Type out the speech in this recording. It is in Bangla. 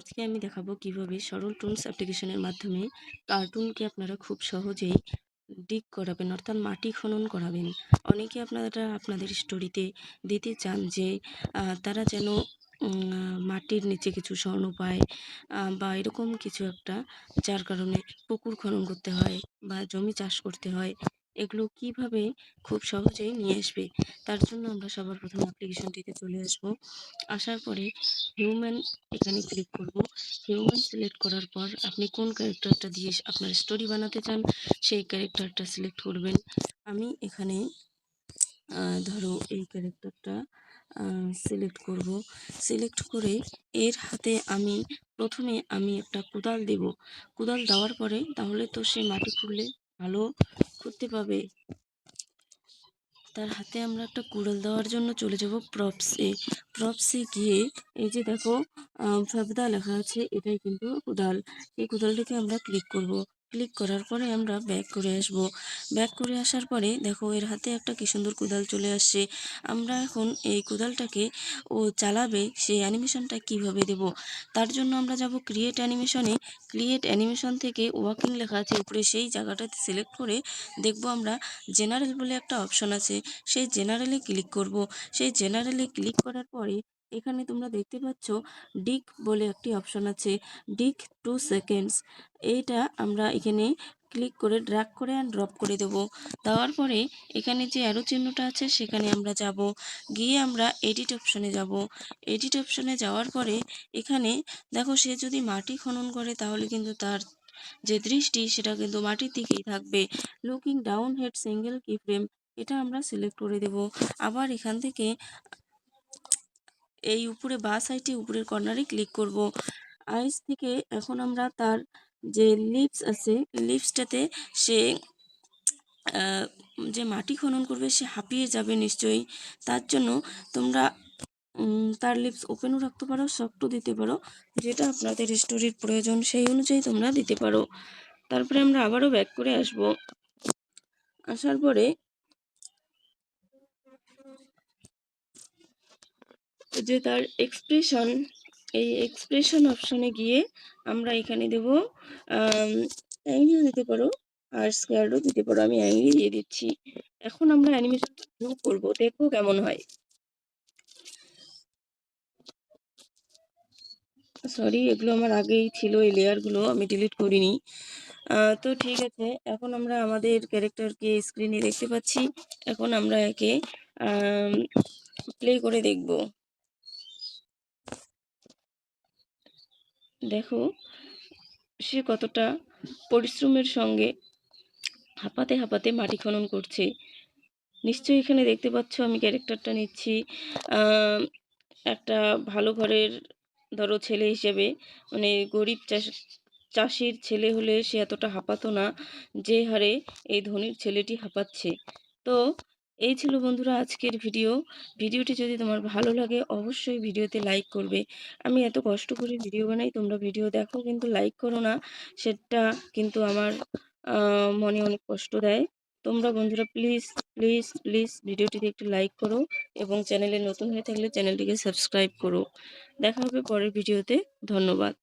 আজকে আমি দেখাবো কিভাবে সরল টুলস অ্যাপ্লিকেশনের মাধ্যমে কার্টুনকে আপনারা খুব সহজেই ডিগ করাবেন, অর্থাৎ মাটি খনন করাবেন। অনেকে আপনারা আপনাদের স্টোরিতে দিতে চান যে তারা যেন মাটির নিচে কিছু স্বর্ণ পায়, বা এরকম কিছু একটা, যার কারণে পুকুর খনন করতে হয় বা জমি চাষ করতে হয়। এগুলো কিভাবে খুব সহজেই নিয়ে আসবে, তার জন্য আমরা সবার প্রথম অ্যাপ্লিকেশনটিতে চলে আসবো। আসার পরে হিউম্যান এখানে ক্লিক করব। হিউম্যান সিলেক্ট করার পর আপনি কোন ক্যারেক্টারটা দিয়ে আপনার স্টোরি বানাতে চান সেই ক্যারেক্টারটা সিলেক্ট করবেন। আমি এখানে ধরো এই ক্যারেক্টারটা সিলেক্ট করব। সিলেক্ট করে এর হাতে আমি প্রথমে একটা কোদাল দেব। কোদাল দেওয়ার পরে তাহলে তো সে মাটি খুঁড়লে ভালো খুঁড়তে পাবে। তার হাতে আমরা একটা কুড়াল দেওয়ার জন্য চলে যাব প্রপসে। প্রপসে গিয়ে এই যে দেখো ফাবদা লেখা আছে, এটাই কিন্তু কুদাল। এই কুদালটিকে আমরা ক্লিক করব। ক্লিক করার পরে আমরা ব্যাক করে আসব। ব্যাক করে আসার পরে দেখো এর হাতে একটা কি সুন্দর কুদাল চলে আসছে। আমরা এখন এই কুদালটাকে ও চালাবে সেই অ্যানিমেশনটা কিভাবে দেব, তার জন্য আমরা যাব ক্রিয়েট অ্যানিমেশনে। ক্রিয়েট অ্যানিমেশন থেকে ওয়াকিং লেখা আছে উপরে, সেই জায়গাটাতে সিলেক্ট করে দেখব আমরা জেনারেল বলে একটা অপশন আছে, সেই জেনারেলে ক্লিক করব। সেই জেনারেলে ক্লিক করার পরে এখানে তোমরা দেখতে পাচ্ছ ডিক বলে একটি অপশন আছে, ডিক 2 সেকেন্ডস। এইটা আমরা এখানে ক্লিক করে ড্র্যাগ করে অ্যান্ড ড্রপ করে দেব। দেওয়ার পরে এখানে যে অ্যারো চিহ্নটা আছে সেখানে আমরা যাব, গিয়ে আমরা এডিট অপশনে যাব। এডিট অপশনে যাওয়ার পরে এখানে দেখো সে যদি মাটি খনন করে তাহলে কিন্তু তার যে দৃষ্টি সেটা কিন্তু মাটির দিকেই থাকবে। লুকিং ডাউন হেড সিঙ্গেল কি ফ্রেম, এটা আমরা সিলেক্ট করে দেব। আবার এখান থেকে এই উপরে বাঁ সাইডে উপরের কর্নারে ক্লিক করব। আইস থেকে এখন আমরা তার যে লিপস আছে, লিপসটাতে সে যে মাটি খনন করবে সে হাঁপিয়ে যাবে নিশ্চয়ই। তার জন্য তোমরা তার লিপস ওপেনও রাখতে পারো, সফটও দিতে পারো, যেটা আপনাদের স্টোরির প্রয়োজন সেই অনুযায়ী তোমরা দিতে পারো। তারপরে আমরা আবারও ব্যাক করে আসব। আসার পরে যে তার এক্সপ্রেশন, এই এক্সপ্রেশন অপশনে গিয়ে আমরা এখানে দেব অ্যাংরিও দিতে পারো আর স্কোয়ারও দিতে পারো। আমি অ্যাংরি দিয়ে দিচ্ছি। এখন আমরা অ্যানিমেশন শুরু করবো, দেখো কেমন হয়। সরি, এগুলো আমার আগেই ছিল, এই লেয়ারগুলো আমি ডিলিট করিনি। তো ঠিক আছে, এখন আমরা আমাদের ক্যারেক্টারকে স্ক্রিনে দেখতে পাচ্ছি। এখন আমরা একে প্লে করে দেখব। দেখো সে কতটা পরিশ্রমের সঙ্গে হাঁপাতে হাঁপাতে মাটি খনন করছে। নিশ্চয়ই এখানে দেখতে পাচ্ছ আমি ক্যারেক্টারটা নিচ্ছি একটা ভালো ঘরের ধরো ছেলে হিসেবে, মানে গরিব চাষির ছেলে হলে সে এতটা হাঁপাতো না যে হারে এই ধনীর ছেলেটি হাঁপাচ্ছে। তো এই ছিল বন্ধুরা আজকের ভিডিওটি যদি তোমার ভালো লাগে অবশ্যই ভিডিওতে লাইক করবে। আমি এত কষ্ট করে ভিডিও বানাই, তোমরা ভিডিও দেখো কিন্তু লাইক করো না, সেটা কিন্তু আমার মনে অনেক কষ্ট দেয়। তোমরা বন্ধুরা প্লিজ প্লিজ প্লিজ ভিডিওটিতে একটু লাইক করো এবং চ্যানেলে নতুন হয়ে থাকলে চ্যানেলটিকে সাবস্ক্রাইব করো। দেখা হবে পরের ভিডিওতে। ধন্যবাদ।